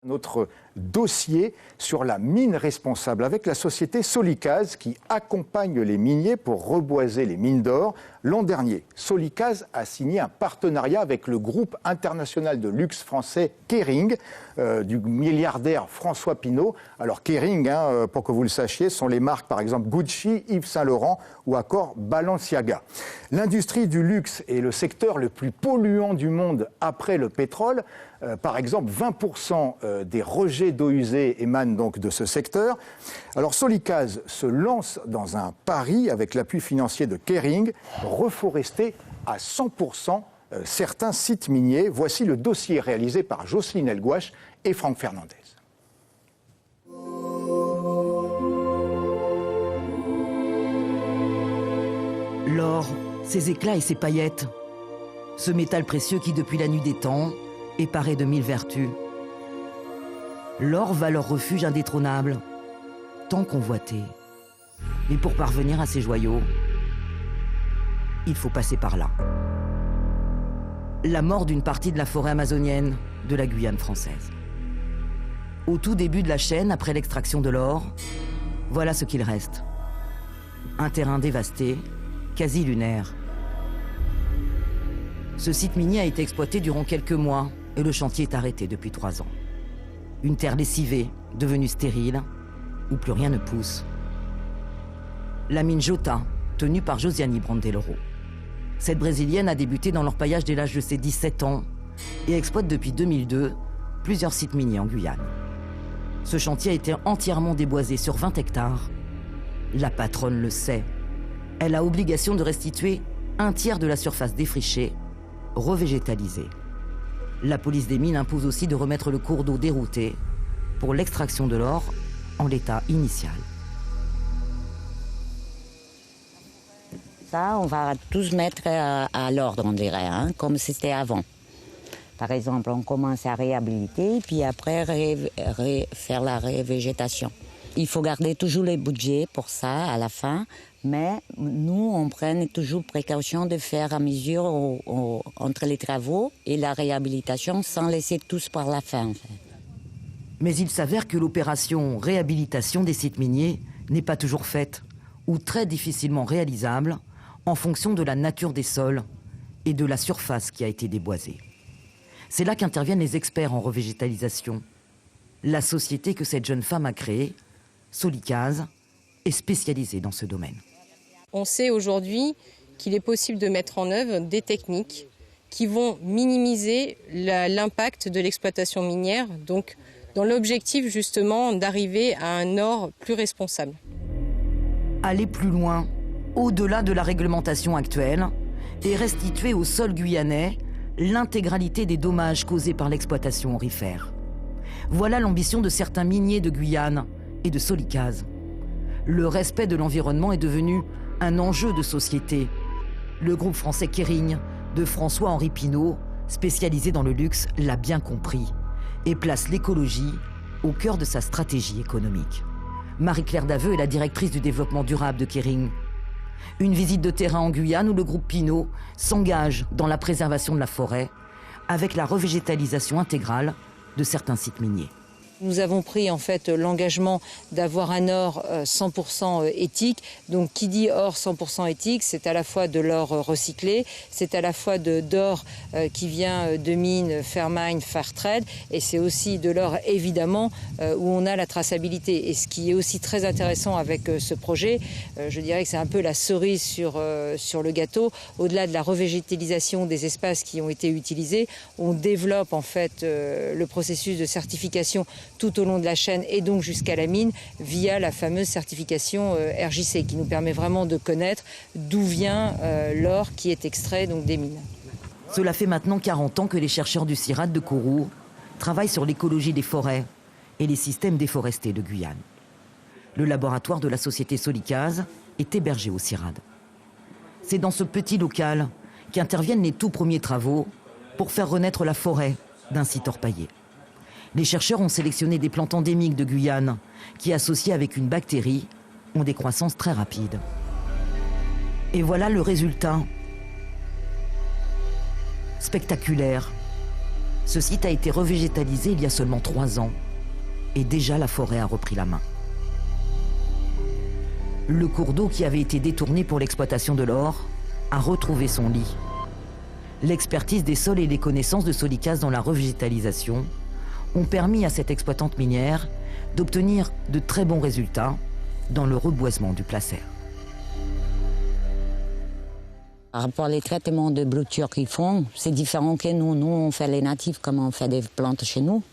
Notre dossier sur la mine responsable avec la société Solicaz qui accompagne les miniers pour reboiser les mines d'or. L'an dernier, Solicaz a signé un partenariat avec le groupe international de luxe français Kering, du milliardaire François Pinault. Alors Kering, pour que vous le sachiez, sont les marques par exemple Gucci, Yves Saint Laurent ou encore Balenciaga. L'industrie du luxe est le secteur le plus polluant du monde après le pétrole. Par exemple, 20% des rejets d'eau usée émanent donc de ce secteur. Alors Solicaz se lance dans un pari avec l'appui financier de Kering, reforester à 100% certains sites miniers. Voici le dossier réalisé par Jocelyne Elgouache et Franck Fernandez. L'or, ses éclats et ses paillettes, ce métal précieux qui, depuis la nuit des temps, est paré de 1000 vertus. L'or va leur refuge indétrônable, tant convoité. Mais pour parvenir à ces joyaux, il faut passer par là. La mort d'une partie de la forêt amazonienne de la Guyane française. Au tout début de la chaîne, après l'extraction de l'or, voilà ce qu'il reste. Un terrain dévasté, quasi lunaire. Ce site minier a été exploité durant quelques mois et le chantier est arrêté depuis 3 ans. Une terre lessivée, devenue stérile, où plus rien ne pousse. La mine Jota, tenue par Josiane Brandeloro. Cette Brésilienne a débuté dans l'orpaillage dès l'âge de ses 17 ans et exploite depuis 2002 plusieurs sites miniers en Guyane. Ce chantier a été entièrement déboisé sur 20 hectares. La patronne le sait. Elle a obligation de restituer un tiers de la surface défrichée, revégétalisée. La police des mines impose aussi de remettre le cours d'eau dérouté pour l'extraction de l'or en l'état initial. Ça, on va tous mettre à l'ordre, on dirait, comme c'était avant. Par exemple, on commence à réhabiliter, puis après faire la revégétation. Il faut garder toujours les budgets pour ça à la fin, mais nous, on prend toujours précaution de faire à mesure entre les travaux et la réhabilitation sans laisser tous par la fin. En fait. Mais il s'avère que l'opération réhabilitation des sites miniers n'est pas toujours faite, ou très difficilement réalisable, en fonction de la nature des sols et de la surface qui a été déboisée. C'est là qu'interviennent les experts en revégétalisation. La société que cette jeune femme a créée, Solicaz, est spécialisée dans ce domaine. On sait aujourd'hui qu'il est possible de mettre en œuvre des techniques qui vont minimiser l'impact de l'exploitation minière, donc dans l'objectif justement d'arriver à un or plus responsable. Aller plus loin, au-delà de la réglementation actuelle, et restituer au sol guyanais l'intégralité des dommages causés par l'exploitation aurifère. Voilà l'ambition de certains miniers de Guyane et de Solicaz. Le respect de l'environnement est devenu un enjeu de société. Le groupe français Kering de François-Henri Pinault, spécialisé dans le luxe, l'a bien compris et place l'écologie au cœur de sa stratégie économique. Marie-Claire Daveux est la directrice du développement durable de Kering. Une visite de terrain en Guyane où le groupe Pinault s'engage dans la préservation de la forêt avec la revégétalisation intégrale de certains sites miniers. Nous avons pris en fait l'engagement d'avoir un or 100% éthique. Donc qui dit or 100% éthique, c'est à la fois de l'or recyclé, c'est à la fois d'or qui vient de mines Fairmine, Fairtrade, et c'est aussi de l'or évidemment où on a la traçabilité. Et ce qui est aussi très intéressant avec ce projet, je dirais que c'est un peu la cerise sur le gâteau. Au-delà de la revégétalisation des espaces qui ont été utilisés, on développe en fait le processus de certification tout au long de la chaîne et donc jusqu'à la mine via la fameuse certification RJC qui nous permet vraiment de connaître d'où vient l'or qui est extrait donc des mines. Cela fait maintenant 40 ans que les chercheurs du CIRAD de Kourou travaillent sur l'écologie des forêts et les systèmes déforestés de Guyane. Le laboratoire de la société Solicaz est hébergé au CIRAD. C'est dans ce petit local qu'interviennent les tout premiers travaux pour faire renaître la forêt d'un site orpaillé. Les chercheurs ont sélectionné des plantes endémiques de Guyane qui, associées avec une bactérie, ont des croissances très rapides. Et voilà le résultat. Spectaculaire. Ce site a été revégétalisé il y a seulement 3 ans. Et déjà la forêt a repris la main. Le cours d'eau qui avait été détourné pour l'exploitation de l'or a retrouvé son lit. L'expertise des sols et les connaissances de Solicase dans la revégétalisation ont permis à cette exploitante minière d'obtenir de très bons résultats dans le reboisement du Placer. Par rapport aux traitements de blouture qu'ils font, c'est différent que nous. Nous, on fait les natifs comme on fait des plantes chez nous.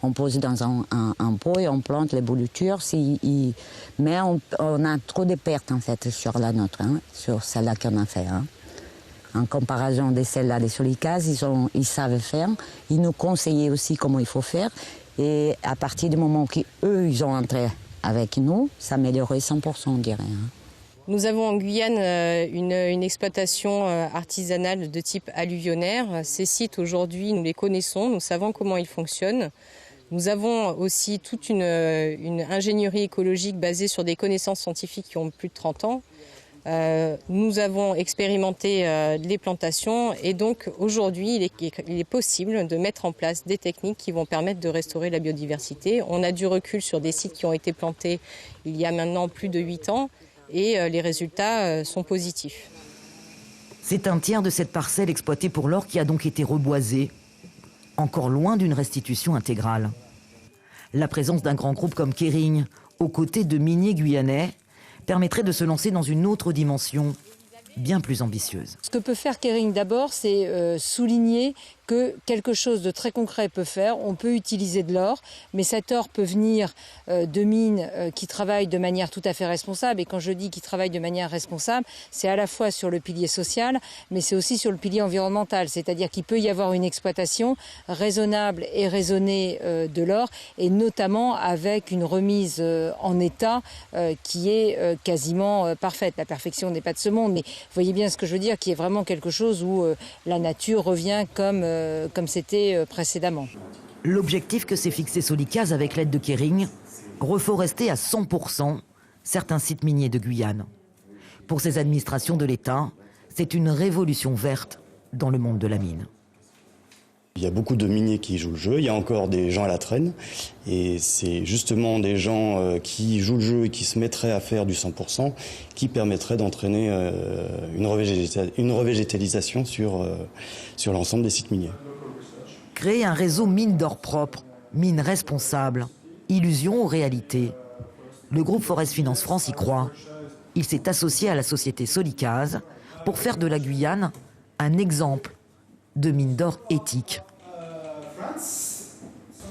On pose dans un pot et on plante les boulutures. Mais on a trop de pertes en fait sur la nôtre, sur celle-là qu'on a fait. En comparaison de celle-là des Solicase, ils savent faire. Ils nous conseillent aussi comment il faut faire. Et à partir du moment qu'eux, ils ont entré avec nous, ça améliorait 100%, on dirait. Nous avons en Guyane une exploitation artisanale de type alluvionnaire. Ces sites, aujourd'hui, nous les connaissons, nous savons comment ils fonctionnent. Nous avons aussi toute une ingénierie écologique basée sur des connaissances scientifiques qui ont plus de 30 ans. Nous avons expérimenté les plantations et donc aujourd'hui il est possible de mettre en place des techniques qui vont permettre de restaurer la biodiversité. On a du recul sur des sites qui ont été plantés il y a maintenant plus de 8 ans et les résultats sont positifs. C'est un tiers de cette parcelle exploitée pour l'or qui a donc été reboisée, encore loin d'une restitution intégrale. La présence d'un grand groupe comme Kering, aux côtés de miniers guyanais, permettrait de se lancer dans une autre dimension, bien plus ambitieuse. Ce que peut faire Kering d'abord, c'est souligner que quelque chose de très concret peut faire. On peut utiliser de l'or, mais cet or peut venir de mines qui travaillent de manière tout à fait responsable. Et quand je dis qu'ils travaillent de manière responsable, c'est à la fois sur le pilier social, mais c'est aussi sur le pilier environnemental. C'est-à-dire qu'il peut y avoir une exploitation raisonnable et raisonnée de l'or, et notamment avec une remise en état qui est quasiment parfaite. La perfection n'est pas de ce monde, mais vous voyez bien ce que je veux dire, qui est vraiment quelque chose où la nature revient comme c'était précédemment. L'objectif que s'est fixé Solicase avec l'aide de Kering, reforester à 100% certains sites miniers de Guyane. Pour ces administrations de l'État, c'est une révolution verte dans le monde de la mine. Il y a beaucoup de miniers qui jouent le jeu, il y a encore des gens à la traîne, et c'est justement des gens qui jouent le jeu et qui se mettraient à faire du 100% qui permettraient d'entraîner une revégétalisation sur l'ensemble des sites miniers. Créer un réseau mine d'or propre, mine responsable, illusion ou réalité. Le groupe Forest Finance France y croit. Il s'est associé à la société Solicase pour faire de la Guyane un exemple de mine d'or éthique.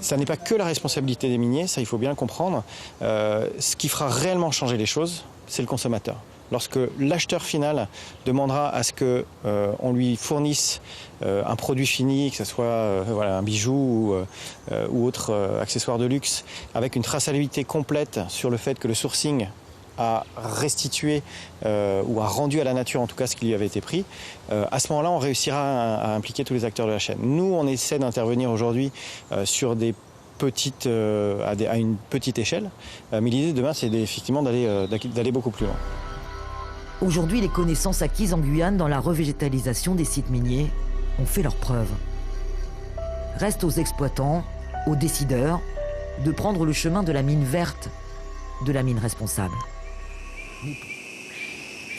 Ça n'est pas que la responsabilité des miniers, ça il faut bien le comprendre. Ce qui fera réellement changer les choses, c'est le consommateur. Lorsque l'acheteur final demandera à ce qu'on lui fournisse un produit fini, que ce soit un bijou ou autre accessoire de luxe, avec une traçabilité complète sur le fait que le sourcing a restitué ou a rendu à la nature en tout cas ce qui lui avait été pris, à ce moment-là on réussira à impliquer tous les acteurs de la chaîne. Nous on essaie d'intervenir aujourd'hui sur des petites, à une petite échelle, mais l'idée demain c'est effectivement d'aller beaucoup plus loin. Aujourd'hui, les connaissances acquises en Guyane dans la revégétalisation des sites miniers ont fait leurs preuves. Reste aux exploitants, aux décideurs, de prendre le chemin de la mine verte, de la mine responsable.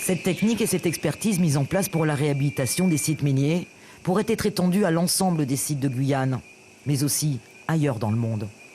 Cette technique et cette expertise mise en place pour la réhabilitation des sites miniers pourraient être étendues à l'ensemble des sites de Guyane, mais aussi ailleurs dans le monde.